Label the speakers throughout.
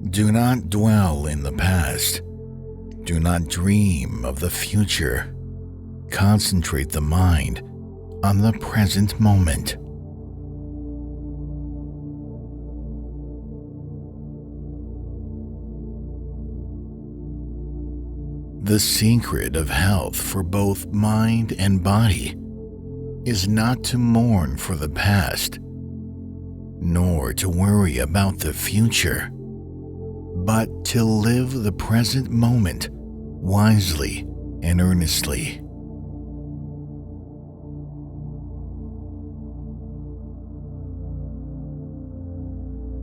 Speaker 1: Do not dwell in the past. Do not dream of the future. Concentrate the mind on the present moment. The secret of health for both mind and body is not to mourn for the past, nor to worry about the future, but to live the present moment wisely and earnestly.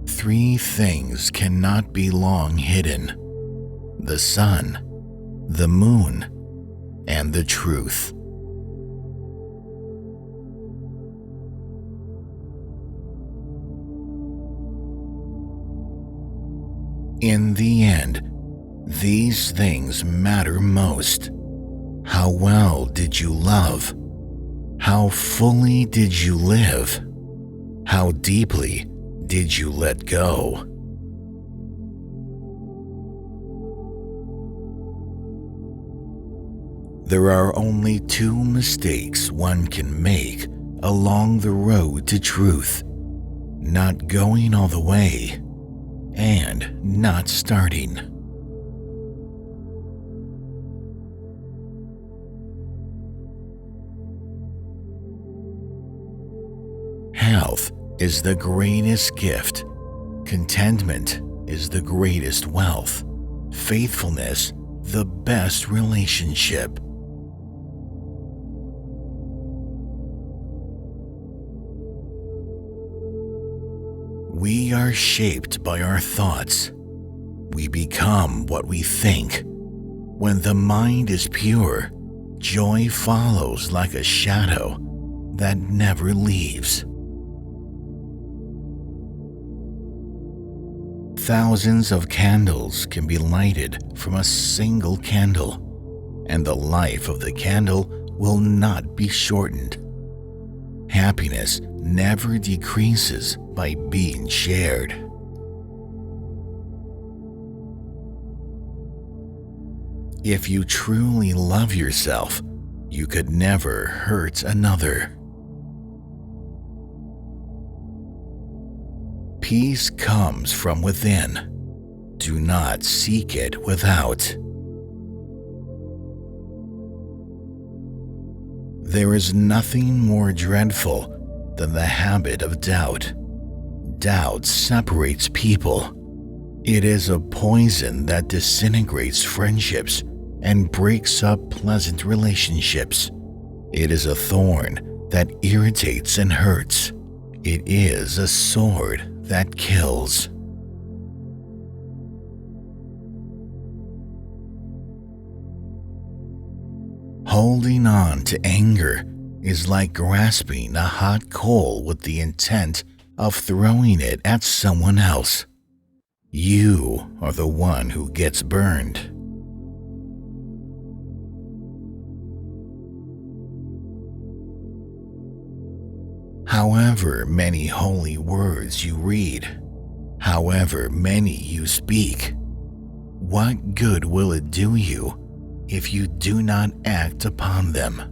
Speaker 1: Three things cannot be long hidden: the sun, the moon, and the truth. In the end, these things matter most. How well did you love? How fully did you live? How deeply did you let go? There are only two mistakes one can make along the road to truth: not going all the way and not starting. Health is the greatest gift. Contentment is the greatest wealth. Faithfulness, the best relationship. We are shaped by our thoughts. We become what we think. When the mind is pure, joy follows like a shadow that never leaves. Thousands of candles can be lighted from a single candle, and the life of the candle will not be shortened. Happiness never decreases by being shared. If you truly love yourself, you could never hurt another. Peace comes from within. Do not seek it without. There is nothing more dreadful than the habit of doubt. Doubt separates people. It is a poison that disintegrates friendships and breaks up pleasant relationships. It is a thorn that irritates and hurts. It is a sword that kills. Holding on to anger is like grasping a hot coal with the intent of throwing it at someone else. You are the one who gets burned. However many holy words you read, however many you speak, what good will it do you if you do not act upon them?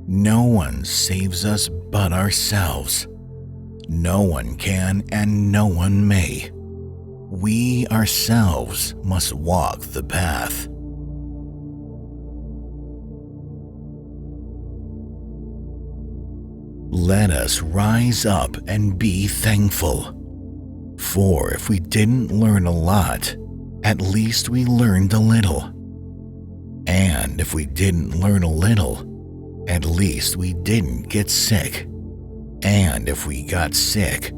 Speaker 1: No one saves us but ourselves. No one can and no one may. We ourselves must walk the path. Let us rise up and be thankful. For if we didn't learn a lot, at least we learned a little. And if we didn't learn a little, at least we didn't get sick. And if we got sick,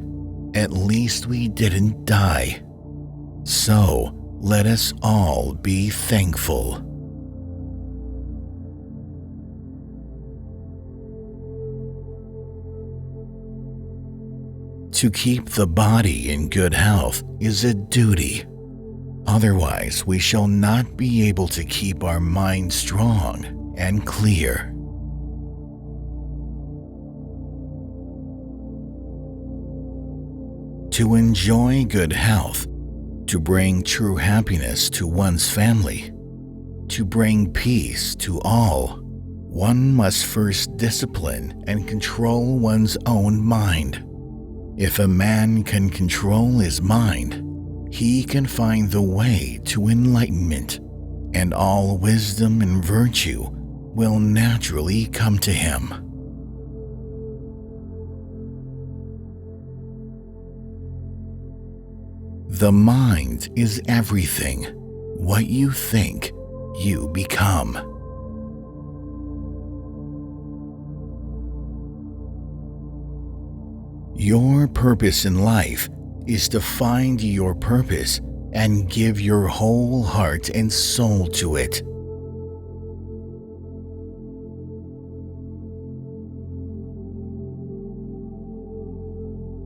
Speaker 1: at least we didn't die. So let us all be thankful. To keep the body in good health is a duty. Otherwise, we shall not be able to keep our mind strong and clear. to enjoy good health, to bring true happiness to one's family, to bring peace to all, one must first discipline and control one's own mind. If a man can control his mind, he can find the way to enlightenment, and all wisdom and virtue will naturally come to him. The mind is everything. What you think, you become. Your purpose in life is to find your purpose and give your whole heart and soul to it.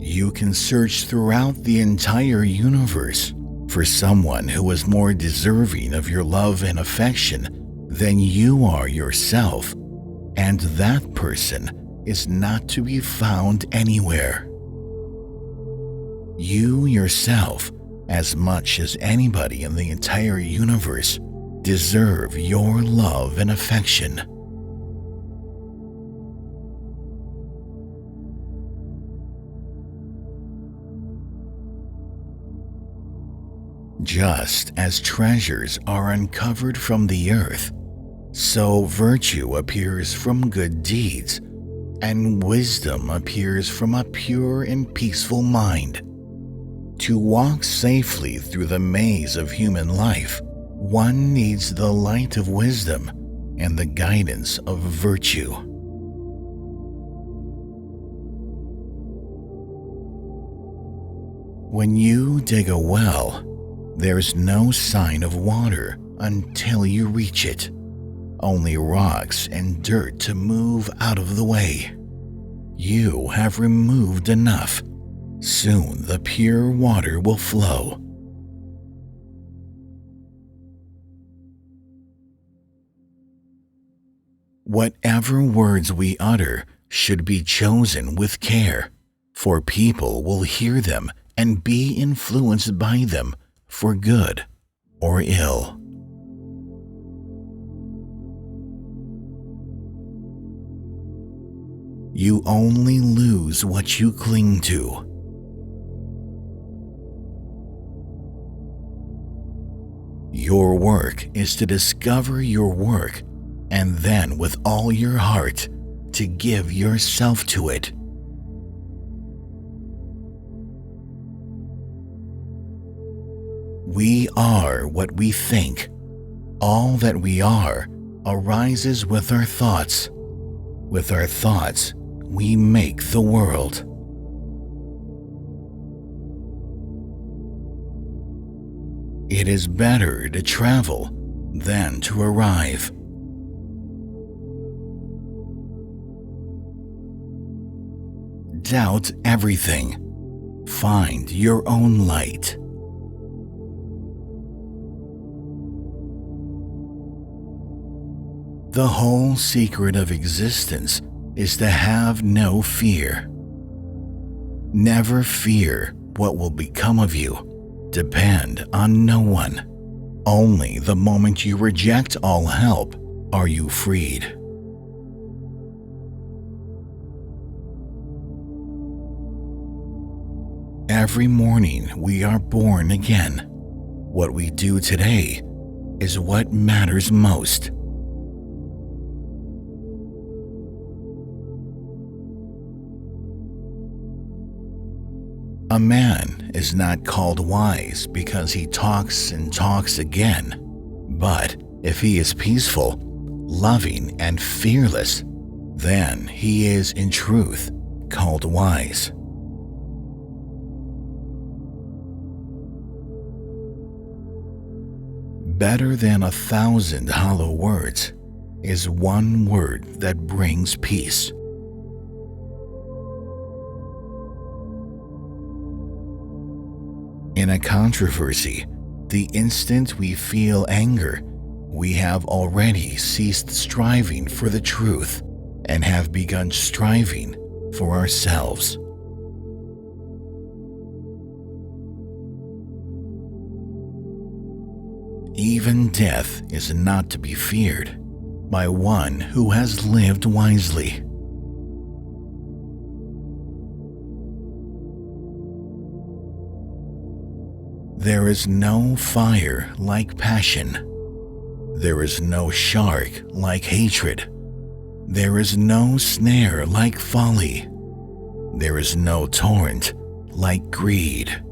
Speaker 1: You can search throughout the entire universe for someone who is more deserving of your love and affection than you are yourself, and that person is not to be found anywhere. You yourself, as much as anybody in the entire universe, deserve your love and affection. Just as treasures are uncovered from the earth, so virtue appears from good deeds, and wisdom appears from a pure and peaceful mind. To walk safely through the maze of human life, one needs the light of wisdom and the guidance of virtue. When you dig a well, there's no sign of water until you reach it. Only rocks and dirt to move out of the way. You have removed enough. Soon the pure water will flow. Whatever words we utter should be chosen with care, for people will hear them and be influenced by them for good or ill. You only lose what you cling to. Your work is to discover your work and then with all your heart to give yourself to it. We are what we think. All that we are arises with our thoughts. With our thoughts, we make the world. It is better to travel than to arrive. Doubt everything. Find your own light. The whole secret of existence is to have no fear. Never fear what will become of you. Depend on no one. Only the moment you reject all help are you freed. Every morning we are born again. What we do today is what matters most. A man is not called wise because he talks and talks again, but if he is peaceful, loving, and fearless, then he is in truth called wise. Better than 1,000 hollow words is one word that brings peace. In a controversy, the instant we feel anger, we have already ceased striving for the truth and have begun striving for ourselves. Even death is not to be feared by one who has lived wisely. There is no fire like passion. There is no shark like hatred. There is no snare like folly. There is no torrent like greed.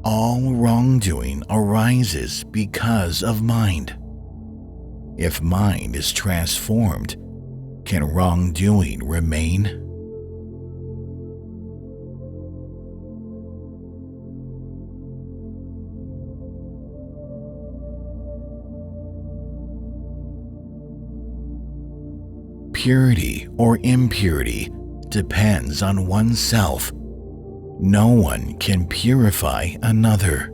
Speaker 1: All wrongdoing arises because of mind. If mind is transformed, can wrongdoing remain? Purity or impurity depends on oneself. No one can purify another.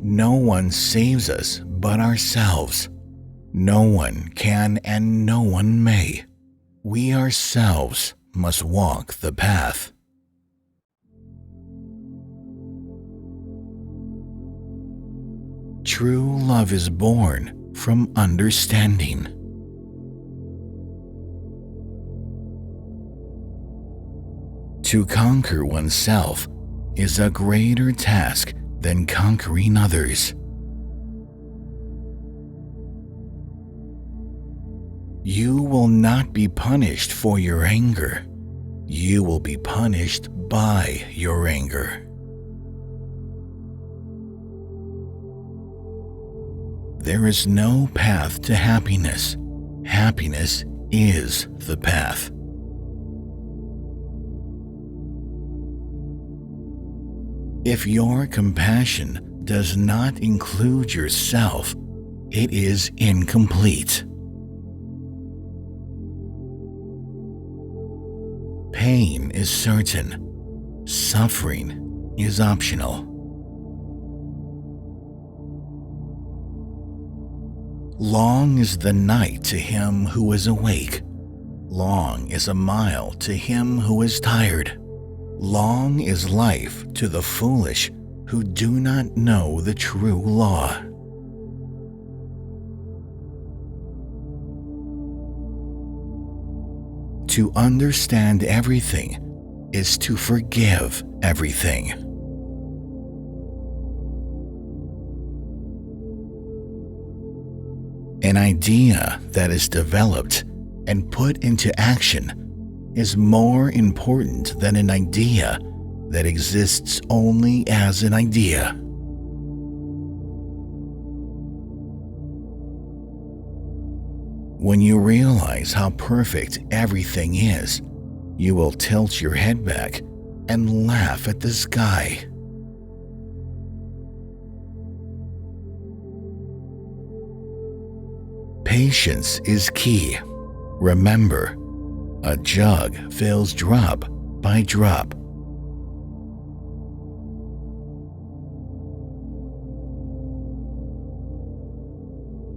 Speaker 1: No one saves us but ourselves. No one can and no one may. We ourselves must walk the path. True love is born from understanding. To conquer oneself is a greater task than conquering others. You will not be punished for your anger. You will be punished by your anger. There is no path to happiness. Happiness is the path. If your compassion does not include yourself, it is incomplete. Pain is certain. Suffering is optional. Long is the night to him who is awake. Long is a mile to him who is tired. Long is life to the foolish who do not know the true law. To understand everything is to forgive everything. An idea that is developed and put into action is more important than an idea that exists only as an idea. When you realize how perfect everything is, you will tilt your head back and laugh at the sky. Patience is key. Remember, a jug fills drop by drop.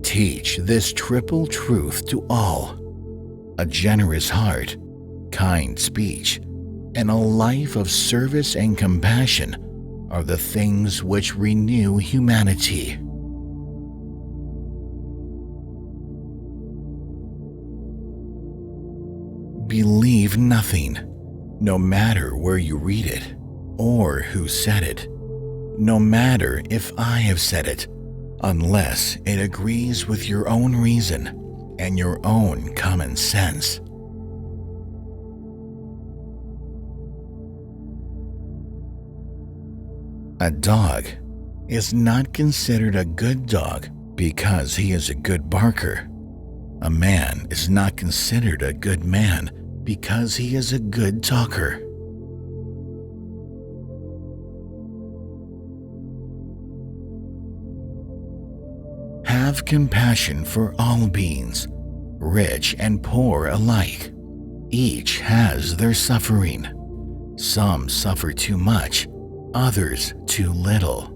Speaker 1: Teach this triple truth to all. A generous heart, kind speech, and a life of service and compassion are the things which renew humanity. Believe nothing, no matter where you read it or who said it, no matter if I have said it, unless it agrees with your own reason and your own common sense. A dog is not considered a good dog because he is a good barker. A man is not considered a good man because he is a good talker. Have compassion for all beings, rich and poor alike. Each has their suffering. Some suffer too much, others too little.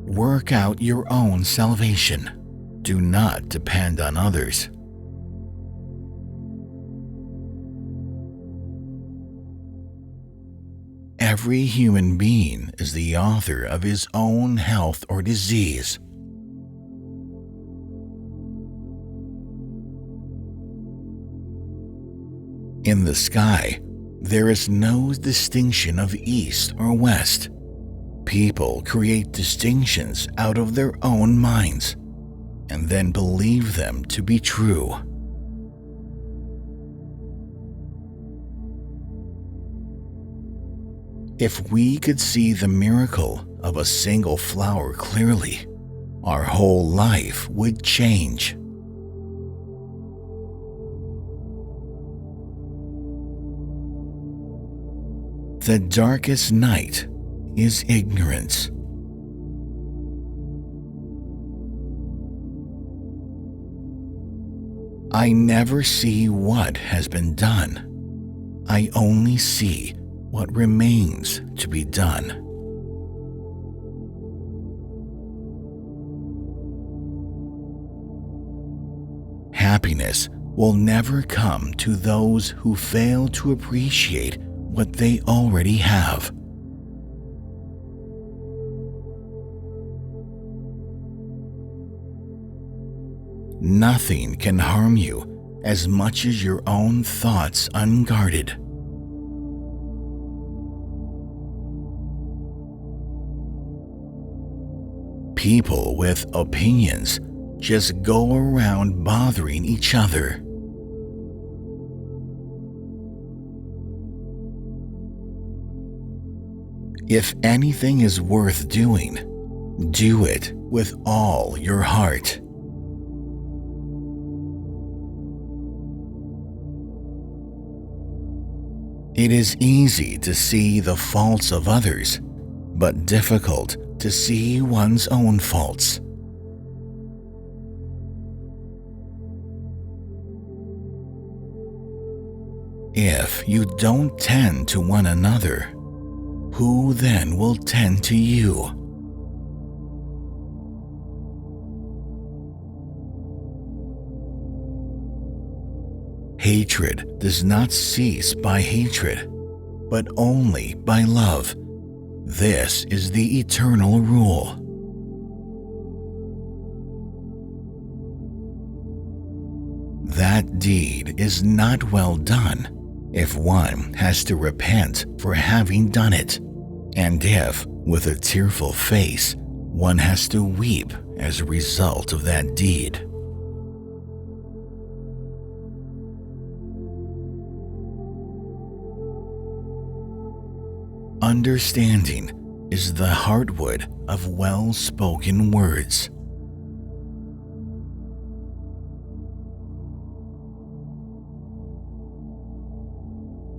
Speaker 1: Work out your own salvation. Do not depend on others. Every human being is the author of his own health or disease. In the sky, there is no distinction of east or west. People create distinctions out of their own minds and then believe them to be true. If we could see the miracle of a single flower clearly, our whole life would change. The darkest night is ignorance. I never see what has been done. I only see what remains to be done. Happiness will never come to those who fail to appreciate what they already have. Nothing can harm you as much as your own thoughts unguarded. People with opinions just go around bothering each other. If anything is worth doing, do it with all your heart. It is easy to see the faults of others, but difficult to see one's own faults. If you don't tend to one another, who then will tend to you? Hatred does not cease by hatred, but only by love. This is the eternal rule. That deed is not well done if one has to repent for having done it, and if, with a tearful face, one has to weep as a result of that deed. Understanding is the heartwood of well-spoken words.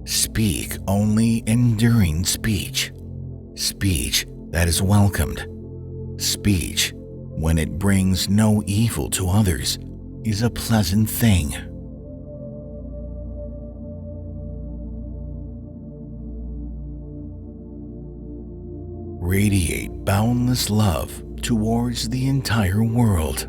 Speaker 1: Speak only enduring speech, speech that is welcomed. Speech, when it brings no evil to others, is a pleasant thing. Radiate boundless love towards the entire world.